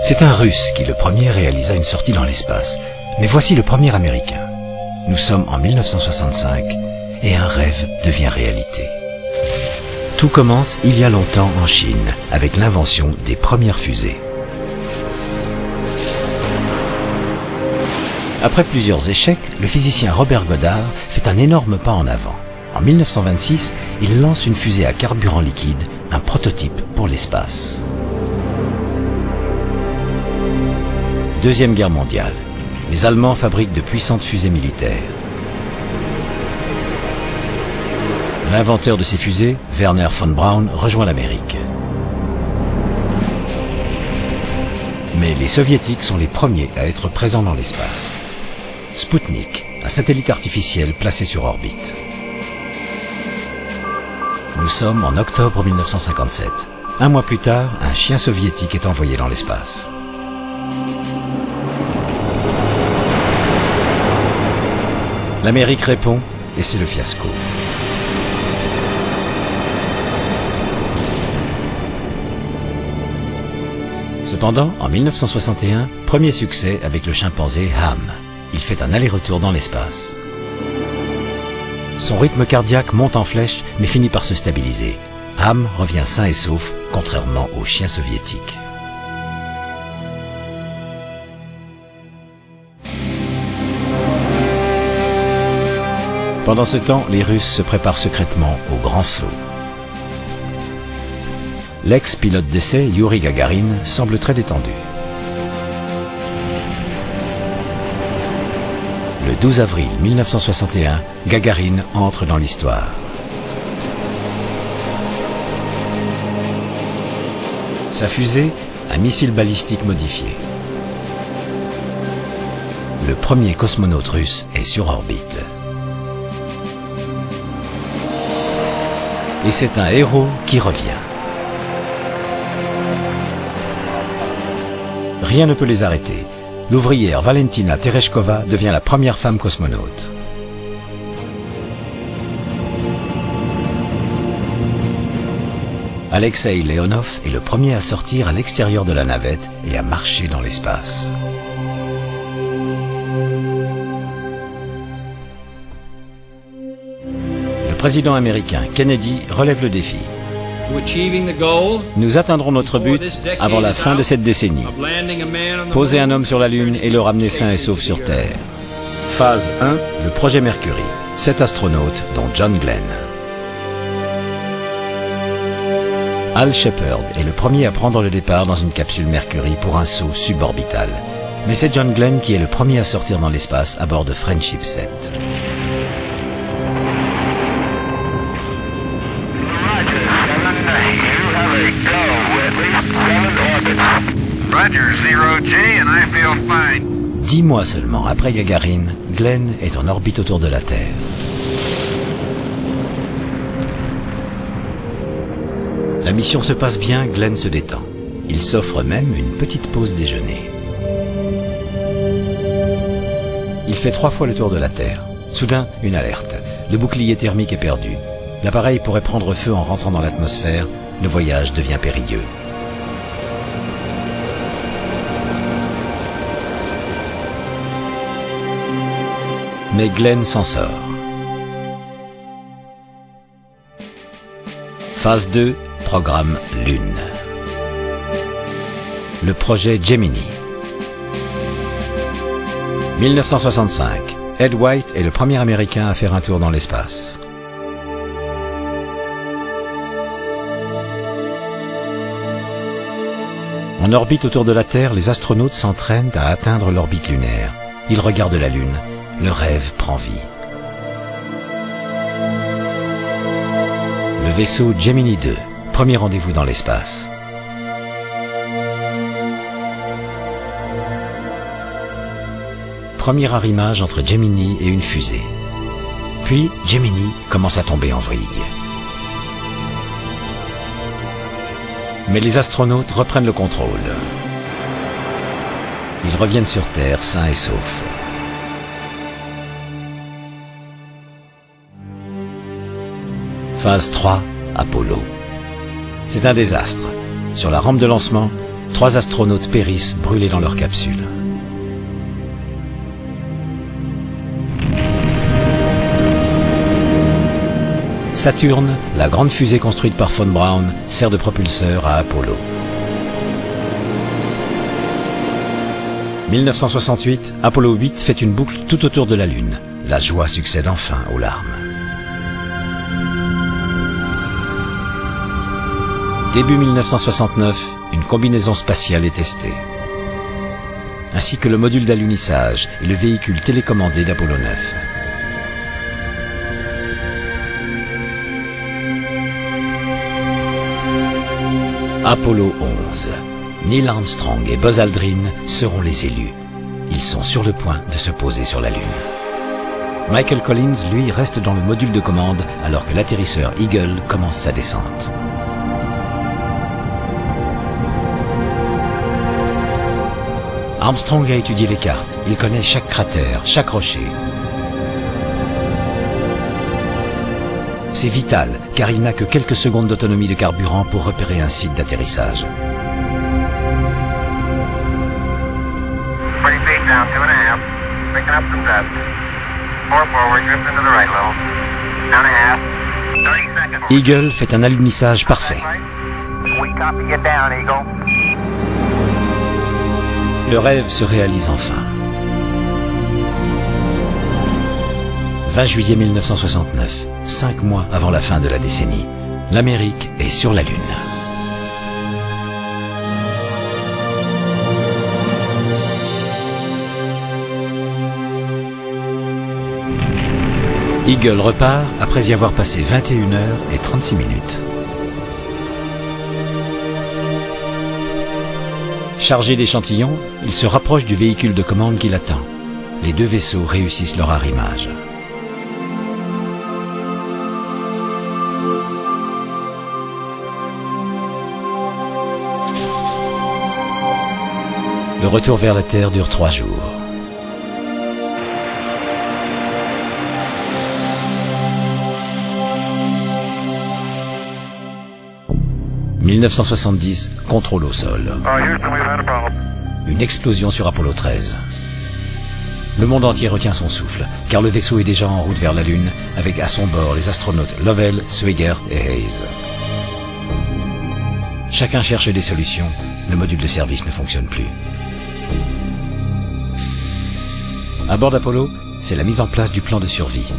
C'est un Russe qui le premier réalisa une sortie dans l'espace. Mais voici le premier Américain. Nous sommes en 1965 et un rêve devient réalité. Tout commence il y a longtemps en Chine avec l'invention des premières fusées. Après plusieurs échecs, le physicien Robert Goddard fait un énorme pas en avant. En 1926, il lance une fusée à carburant liquide, un prototype pour l'espace. Deuxième Guerre mondiale. Les Allemands fabriquent de puissantes fusées militaires. L'inventeur de ces fusées, Wernher von Braun, rejoint l'Amérique. Mais les Soviétiques sont les premiers à être présents dans l'espace. Spoutnik, un satellite artificiel placé sur orbite. Nous sommes en octobre 1957. Un mois plus tard, un chien soviétique est envoyé dans l'espace. L'Amérique répond et c'est le fiasco. Cependant, en 1961, premier succès avec le chimpanzé Ham. Il fait un aller-retour dans l'espace. Son rythme cardiaque monte en flèche mais finit par se stabiliser. Ham revient sain et sauf, contrairement aux chiens soviétiques. Pendant ce temps, les Russes se préparent secrètement au grand saut. L'ex-pilote d'essai, Youri Gagarin, semble très détendu. Le 12 avril 1961, Gagarin entre dans l'histoire. Sa fusée, un missile balistique modifié. Le premier cosmonaute russe est sur orbite. Et c'est un héros qui revient. Rien ne peut les arrêter. L'ouvrière Valentina Tereshkova devient la première femme cosmonaute. Alexei Leonov est le premier à sortir à l'extérieur de la navette et à marcher dans l'espace. Le président américain Kennedy relève le défi. Nous atteindrons notre but avant la fin de cette décennie. Poser un homme sur la Lune et le ramener sain et sauf sur Terre. Phase 1, le projet Mercury. 7 astronautes, dont John Glenn. Hal Shepard est le premier à prendre le départ dans une capsule Mercury pour un saut suborbital. Mais c'est John Glenn qui est le premier à sortir dans l'espace à bord de Friendship 7. Roger, 0G, and I feel fine. 10 mois seulement après Gagarin, Glenn est en orbite autour de la Terre. La mission se passe bien, Glenn se détend. Il s'offre même une petite pause déjeuner. Il fait 3 fois le tour de la Terre. Soudain, une alerte. Le bouclier thermique est perdu. L'appareil pourrait prendre feu en rentrant dans l'atmosphère. Le voyage devient périlleux. Mais Glenn s'en sort. Phase 2, programme Lune. Le projet Gemini. 1965. Ed White est le premier Américain à faire un tour dans l'espace. En orbite autour de la Terre, les astronautes s'entraînent à atteindre l'orbite lunaire. Ils regardent la Lune. Le rêve prend vie. Le vaisseau Gemini 2, premier rendez-vous dans l'espace. Premier arrimage entre Gemini et une fusée. Puis, Gemini commence à tomber en vrille. Mais les astronautes reprennent le contrôle. Ils reviennent sur Terre sains et saufs. Phase 3, Apollo. C'est un désastre. Sur la rampe de lancement, 3 astronautes périssent brûlés dans leur capsule. Saturne, la grande fusée construite par von Braun, sert de propulseur à Apollo. 1968, Apollo 8 fait une boucle tout autour de la Lune. La joie succède enfin aux larmes. Début 1969, une combinaison spatiale est testée, ainsi que le module d'alunissage et le véhicule télécommandé d'Apollo 9. Apollo 11. Neil Armstrong et Buzz Aldrin seront les élus. Ils sont sur le point de se poser sur la Lune. Michael Collins, lui, reste dans le module de commande alors que l'atterrisseur Eagle commence sa descente. Armstrong a étudié les cartes. Il connaît chaque cratère, chaque rocher. C'est vital, car il n'a que quelques secondes d'autonomie de carburant pour repérer un site d'atterrissage. 30 feet down, 2.5. Picking up some dust. 4 forward, drift into the right level. Down a half. 30 seconds. Eagle fait un alunissage parfait. We copy you down, Eagle. Le rêve se réalise enfin. 20 juillet 1969, 5 mois avant la fin de la décennie, l'Amérique est sur la Lune. Eagle repart après y avoir passé 21 heures et 36 minutes. Chargé d'échantillons, il se rapproche du véhicule de commande qui l'attend. Les 2 vaisseaux réussissent leur arrimage. Le retour vers la Terre dure 3 jours. « 1970, contrôle au sol. Houston, we've had a problem. Une explosion sur Apollo 13. Le monde entier retient son souffle, car le vaisseau est déjà en route vers la Lune, avec à son bord les astronautes Lovell, Swigert et Hayes. Chacun cherche des solutions, le module de service ne fonctionne plus. À bord d'Apollo, c'est la mise en place du plan de survie.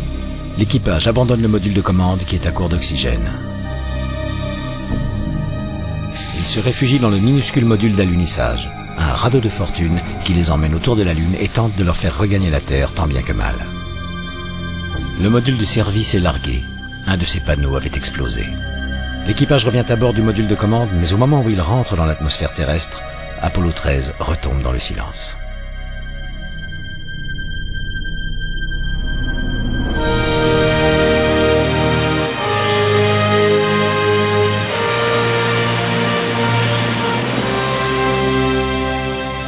L'équipage abandonne le module de commande qui est à court d'oxygène. Ils se réfugient dans le minuscule module d'alunissage, un radeau de fortune qui les emmène autour de la Lune et tente de leur faire regagner la Terre tant bien que mal. Le module de service est largué. Un de ses panneaux avait explosé. L'équipage revient à bord du module de commande, mais au moment où il rentre dans l'atmosphère terrestre, Apollo 13 retombe dans le silence.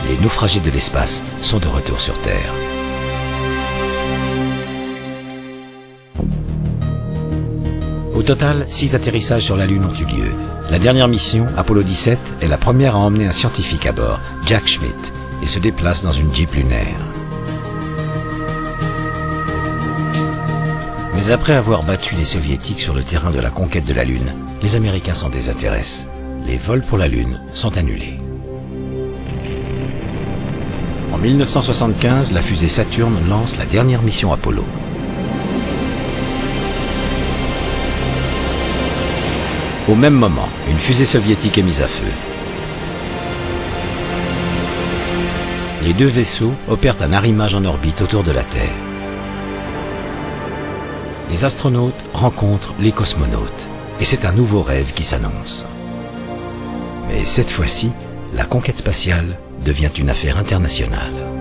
Les naufragés de l'espace sont de retour sur Terre. Au total, 6 atterrissages sur la Lune ont eu lieu. La dernière mission, Apollo 17, est la première à emmener un scientifique à bord, Jack Schmitt, et se déplace dans une Jeep lunaire. Mais après avoir battu les Soviétiques sur le terrain de la conquête de la Lune, les Américains s'en désintéressent. Les vols pour la Lune sont annulés. En 1975, la fusée Saturne lance la dernière mission Apollo. Au même moment, une fusée soviétique est mise à feu. Les 2 vaisseaux opèrent un arrimage en orbite autour de la Terre. Les astronautes rencontrent les cosmonautes, et c'est un nouveau rêve qui s'annonce. Mais cette fois-ci, la conquête spatiale devient une affaire internationale.